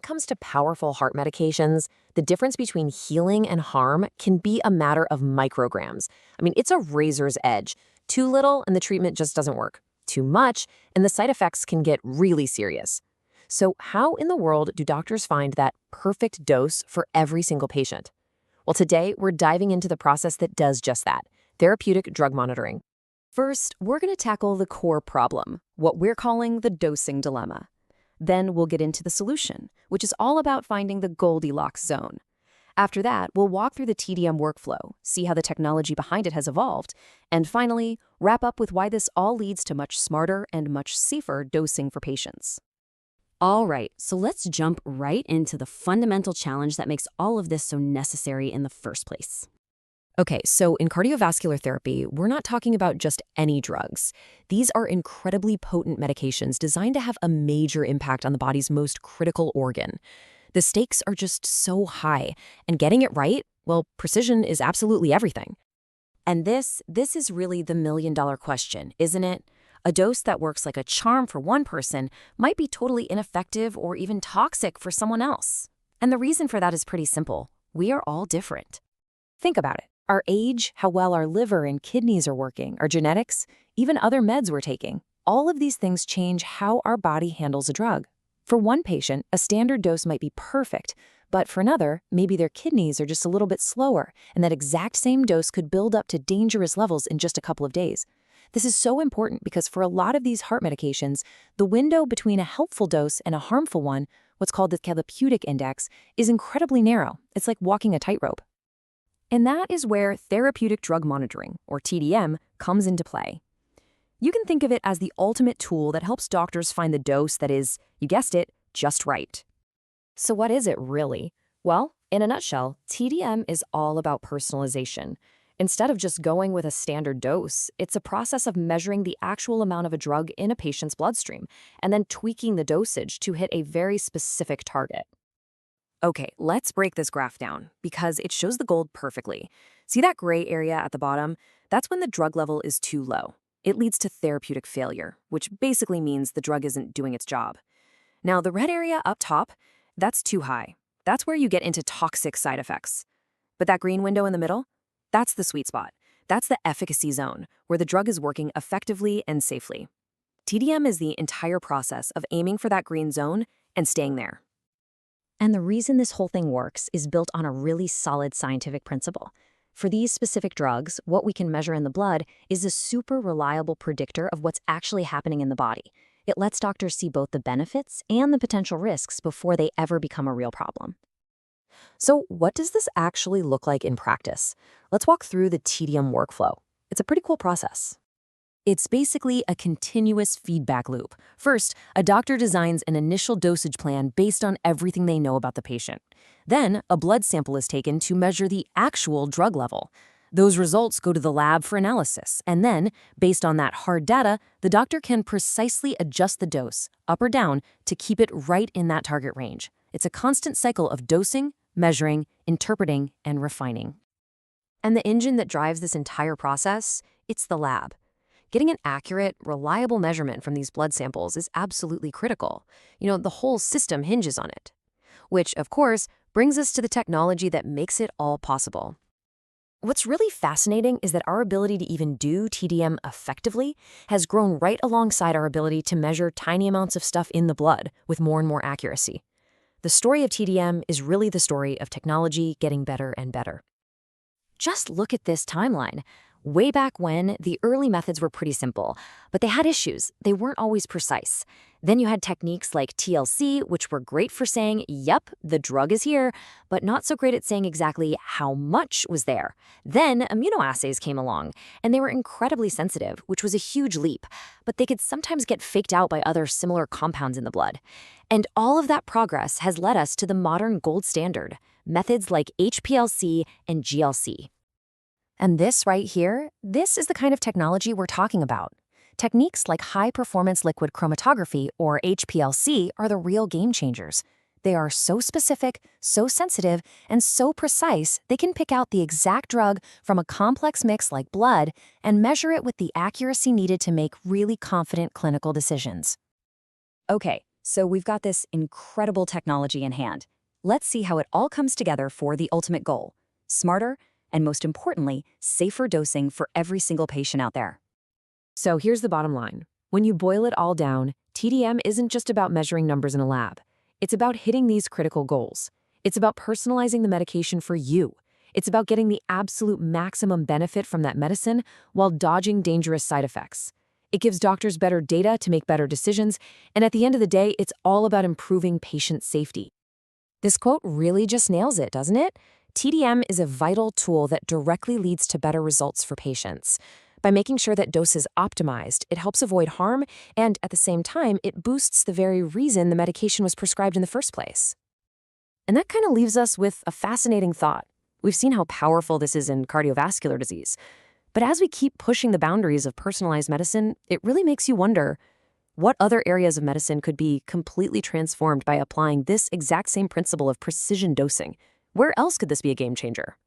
it comes to powerful heart medications, the difference between healing and harm can be a matter of micrograms. I mean, it's a razor's edge. Too little and the treatment just doesn't work. Too much and the side effects can get really serious. So how in the world do doctors find that perfect dose for every single patient? Well, today we're diving into the process that does just that, therapeutic drug monitoring. First, we're going to tackle the core problem, what we're calling the dosing dilemma. Then we'll get into the solution, which is all about finding the Goldilocks zone. After that, we'll walk through the TDM workflow, see how the technology behind it has evolved, and finally, wrap up with why this all leads to much smarter and much safer dosing for patients. All right, so let's jump right into the fundamental challenge that makes all of this so necessary in the first place. Okay, so in cardiovascular therapy, we're not talking about just any drugs. These are incredibly potent medications designed to have a major impact on the body's most critical organ. The stakes are just so high, and getting it right, well, precision is absolutely everything. And this is really the million-dollar question, isn't it? A dose that works like a charm for one person might be totally ineffective or even toxic for someone else. And the reason for that is pretty simple. We are all different. Think about it. Our age, how well our liver and kidneys are working, our genetics, even other meds we're taking. All of these things change how our body handles a drug. For one patient, a standard dose might be perfect, but for another, maybe their kidneys are just a little bit slower, and that exact same dose could build up to dangerous levels in just a couple of days. This is so important because for a lot of these heart medications, the window between a helpful dose and a harmful one, what's called the therapeutic index, is incredibly narrow. It's like walking a tightrope. And that is where therapeutic drug monitoring, or TDM, comes into play. You can think of it as the ultimate tool that helps doctors find the dose that is, you guessed it, just right. So what is it really? Well, in a nutshell, TDM is all about personalization. Instead of just going with a standard dose, it's a process of measuring the actual amount of a drug in a patient's bloodstream and then tweaking the dosage to hit a very specific target. Okay, let's break this graph down because it shows the gold perfectly. See that gray area at the bottom? That's when the drug level is too low. It leads to therapeutic failure, which basically means the drug isn't doing its job. Now, the red area up top, that's too high. That's where you get into toxic side effects. But that green window in the middle, that's the sweet spot. That's the efficacy zone, where the drug is working effectively and safely. TDM is the entire process of aiming for that green zone and staying there. And the reason this whole thing works is built on a really solid scientific principle. For these specific drugs, what we can measure in the blood is a super reliable predictor of what's actually happening in the body. It lets doctors see both the benefits and the potential risks before they ever become a real problem. So what does this actually look like in practice? Let's walk through the TDM workflow. It's a pretty cool process. It's basically a continuous feedback loop. First, a doctor designs an initial dosage plan based on everything they know about the patient. Then, a blood sample is taken to measure the actual drug level. Those results go to the lab for analysis, and then, based on that hard data, the doctor can precisely adjust the dose, up or down, to keep it right in that target range. It's a constant cycle of dosing, measuring, interpreting, and refining. And the engine that drives this entire process, it's the lab. Getting an accurate, reliable measurement from these blood samples is absolutely critical. The whole system hinges on it. Which, of course, brings us to the technology that makes it all possible. What's really fascinating is that our ability to even do TDM effectively has grown right alongside our ability to measure tiny amounts of stuff in the blood with more and more accuracy. The story of TDM is really the story of technology getting better and better. Just look at this timeline. Way back when, the early methods were pretty simple, but they had issues. They weren't always precise. Then you had techniques like TLC, which were great for saying, yep, the drug is here, but not so great at saying exactly how much was there. Then immunoassays came along, and they were incredibly sensitive, which was a huge leap, but they could sometimes get faked out by other similar compounds in the blood. And all of that progress has led us to the modern gold standard, methods like HPLC and GLC. And this right here, this is the kind of technology we're talking about. Techniques like high-performance liquid chromatography, or HPLC, are the real game changers. They are so specific, so sensitive, and so precise they can pick out the exact drug from a complex mix like blood and measure it with the accuracy needed to make really confident clinical decisions. Okay, So we've got this incredible technology in hand. Let's see how it all comes together for the ultimate goal: smarter and, most importantly, safer dosing for every single patient out there. So here's the bottom line. When you boil it all down, TDM isn't just about measuring numbers in a lab. It's about hitting these critical goals. It's about personalizing the medication for you. It's about getting the absolute maximum benefit from that medicine while dodging dangerous side effects. It gives doctors better data to make better decisions, and at the end of the day, it's all about improving patient safety. This quote really just nails it, doesn't it? TDM is a vital tool that directly leads to better results for patients. By making sure that dose is optimized, it helps avoid harm, and at the same time, it boosts the very reason the medication was prescribed in the first place. And that kind of leaves us with a fascinating thought. We've seen how powerful this is in cardiovascular disease. But as we keep pushing the boundaries of personalized medicine, it really makes you wonder, what other areas of medicine could be completely transformed by applying this exact same principle of precision dosing? Where else could this be a game changer?